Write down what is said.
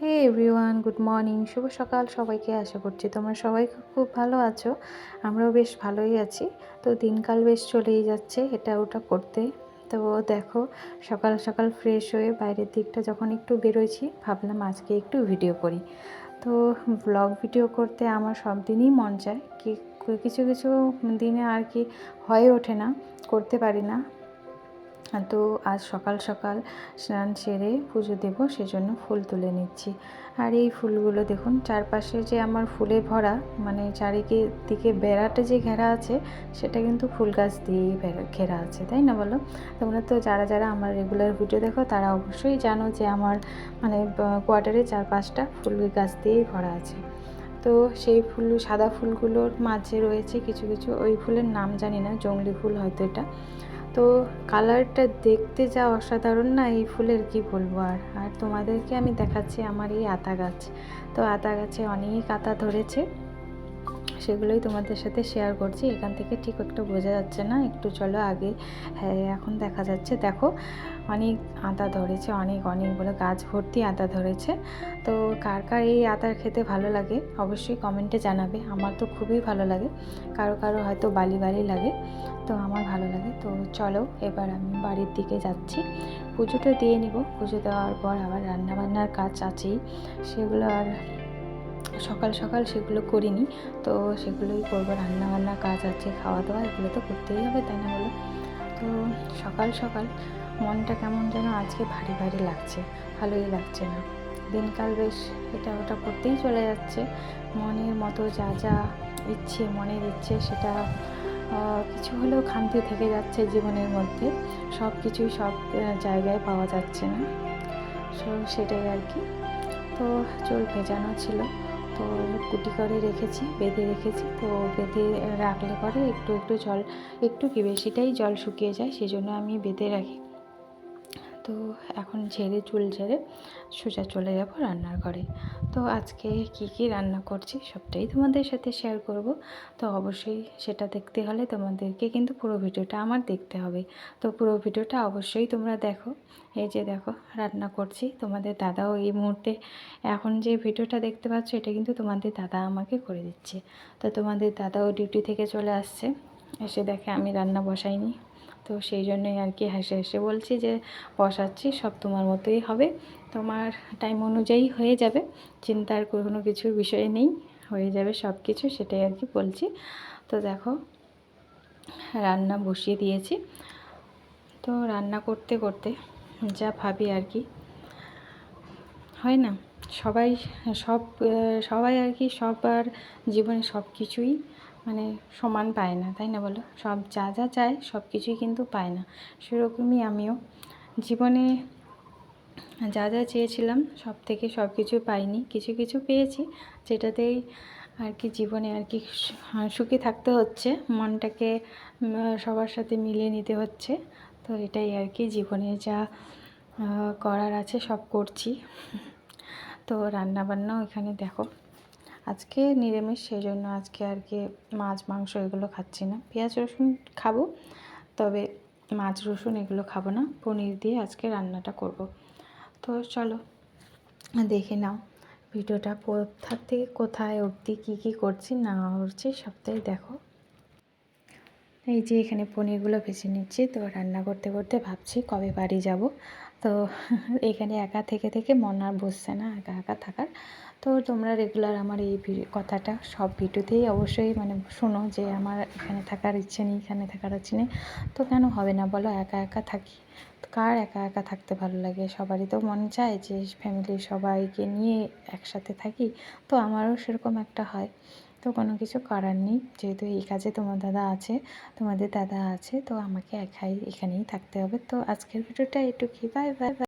হে everyone, good morning, শুভ সকাল সবাইকে। আশা করছি তোমরা সবাই খুব ভালো আছো। আমরাও বেশ ভালোই আছি। তো দিনকাল বেশ চলেই যাচ্ছে এটা ওটা করতে। তো দেখো, সকাল সকাল ফ্রেশ হয়ে বাইরের দিকটা যখন একটু বেরোইছি, ভাবলাম আজকে একটু ভিডিও করি। তো ব্লগ ভিডিও করতে আমার সব দিনই মন চায়, কিছু কিছু দিনে আর কি হয়ে ওঠে না, করতে পারি না। তো আজ সকাল সকাল স্নান সেরে পুজো দেব, সেজন্য ফুল তুলে নিচ্ছি। আর এই ফুলগুলো দেখুন, চারপাশে যে আমার ফুলে ভরা, মানে চারিদিকে বেড়াটা যে ঘেরা আছে, সেটা কিন্তু ফুল গাছ দিয়েই ঘেরা আছে, তাই না বলো? তোমরা তো যারা যারা আমার রেগুলার ভিডিও দেখো তারা অবশ্যই জানো যে আমার মানে কোয়ার্টারে 4-5টা ফুল গাছ দিয়েই ভরা আছে। তো সেই ফুল, সাদা ফুলগুলোর মাঝে রয়েছে কিছু কিছু, ওই ফুলের নাম জানি না, জংলি ফুল হয়তো এটা। তো কালারটা দেখতে যা অসাধারণ না এই ফুলের, কি বলবো। আর তোমাদেরকে আমি দেখাচ্ছি আমার এই আতা গাছ। তো আতা গাছে অনেক আতা ধরেছে, সেগুলোই তোমাদের সাথে শেয়ার করছি। এখান থেকে ঠিক একটা বোঝা যাচ্ছে না, একটু চলো আগে। হ্যাঁ, এখন দেখা যাচ্ছে। দেখো, অনেক আতা ধরেছে, অনেক অনেক বলে গাছ ভর্তি আতা ধরেছে। তো কার কার এই আতার খেতে ভালো লাগে অবশ্যই কমেন্টে জানাবে। আমার তো খুবই ভালো লাগে, কারো কারো হয়তো বালি বালি লাগে, তো আমার ভালো লাগে। তো চলো এবার আমি বাড়ির দিকে যাচ্ছি, পুজোটা দিয়ে নিব। পুজো দেওয়ার পর আবার রান্নাবান্নার কাজ আছেই, সেগুলো আর সকাল সকাল সেগুলো করিনি, তো সেগুলোই করবো। রান্নাবান্নার কাজ আছে, খাওয়া দাওয়া, এগুলো তো করতেই হবে, তাই না বলো? তো সকাল সকাল মনটা কেমন যেন আজকে ভারী ভারী লাগছে, ভালোই লাগছে না। দিনকাল বেশ এটা ওটা করতেই চলে যাচ্ছে, মনের মতো যা যা ইচ্ছে, মনের ইচ্ছে, সেটা কিছু হলেও খামতি থেকে যাচ্ছে জীবনের মধ্যে। সব কিছুই সব জায়গায় পাওয়া যাচ্ছে না, সেটাই আর কি। তো চুল ভেজানো ছিল, তো কুটি করে রেখেছি, বেঁধে রেখেছি। তো বেঁধে রাখলে পরে একটু একটু জল, একটু কি বেশিটাই জল শুকিয়ে যায়, সেজন্য আমি বেঁধে রাখি। তো এখন চুল ঝেড়ে সোজা চলে যাব রান্নার ঘরে। তো আজকে কি কি রান্না করছি সবটাই তোমাদের সাথে শেয়ার করব। তো অবশ্যই সেটা দেখতে হলে তোমাদেরকে কিন্তু পুরো ভিডিওটা আমার দেখতে হবে। তো পুরো ভিডিওটা অবশ্যই তোমরা দেখো। এই যে দেখো, রান্না করছি। তোমাদের দাদাও এই মুহূর্তে, এখন যে ভিডিওটা দেখতে পাচ্ছ, এটা কিন্তু তোমাদের দাদা আমাকে করে দিচ্ছে। তো তোমাদের দাদাও ডিউটি থেকে চলে আসছে, এসে দেখে আমি রান্না বসাইনি। তো সেই জন্যই আর কি হেসে হেসে বলছি যে বসাচ্ছি, সব তোমার মতোই হবে, তোমার টাইম অনুযায়ী হয়ে যাবে, চিন্তার কোনো কিছুর বিষয় নেই, হয়ে যাবে সব কিছু, সেটাই আর কি বলছি। তো দেখো, রান্না বসিয়ে দিয়েছি। তো রান্না করতে করতে যা ভাবি আর কি, হয় না, সবাই সব সবাই আর কি সবার জীবনে সব কিছুই মানে সমান পায় না, তাই না বলো? সব যা যা চায় সব কিছুই কিন্তু পায় না। সেরকমই আমিও জীবনে যা যা চেয়েছিলাম সব থেকে সব কিছু পাইনি, কিছু কিছু পেয়েছি, যেটাতেই আর কি জীবনে আর কি সুখী থাকতে হচ্ছে, মনটাকে সবার সাথে মিলিয়ে নিতে হচ্ছে। তো এটাই আর কি জীবনে যা করার আছে সব করছি। তো রান্নাবান্নাও এখানে দেখো, আজকে নিরামিষ, সেই জন্য আজকে আর কি মাছ মাংস এগুলো খাচ্ছি না। পেঁয়াজ রসুন খাবো, তবে মাছ রসুন এগুলো খাবো না। পনির দিয়ে আজকে রান্নাটা করব। তো চলো দেখে নাও ভিডিওটা, কোথা থেকে কোথায় অবধি কী কী করছি না করছি সবটাই দেখো। এই যে এখানে পনিরগুলো ভেজে নিচ্ছি। তো রান্না করতে করতে ভাবছি কবে বাড়ি যাব। তো এখানে একা থেকে থেকে মন আর বসছে না একা একা থাকার। তো তোমরা রেগুলার আমার এই কথাটা সব ভিডিওতেই অবশ্যই মানে শোনো যে আমার এখানে থাকার ইচ্ছে নেই, এখানে থাকার ইচ্ছে নেই। তো কেন হবে না বলো, একা একা থাকি। কার একা একা থাকতে ভালো লাগে? সবারই তো মন চায় যে ফ্যামিলির সবাইকে নিয়ে একসাথে থাকি। তো আমারও সেরকম একটা হয়। তো কোনো কিছু করার নেই, যেহেতু এই কাজে তোমাদের দাদা আছে, তো আমাকে একাই এখানেই থাকতে হবে। তো আজকের ভিডিওটা এটুকুই, বাই বাই।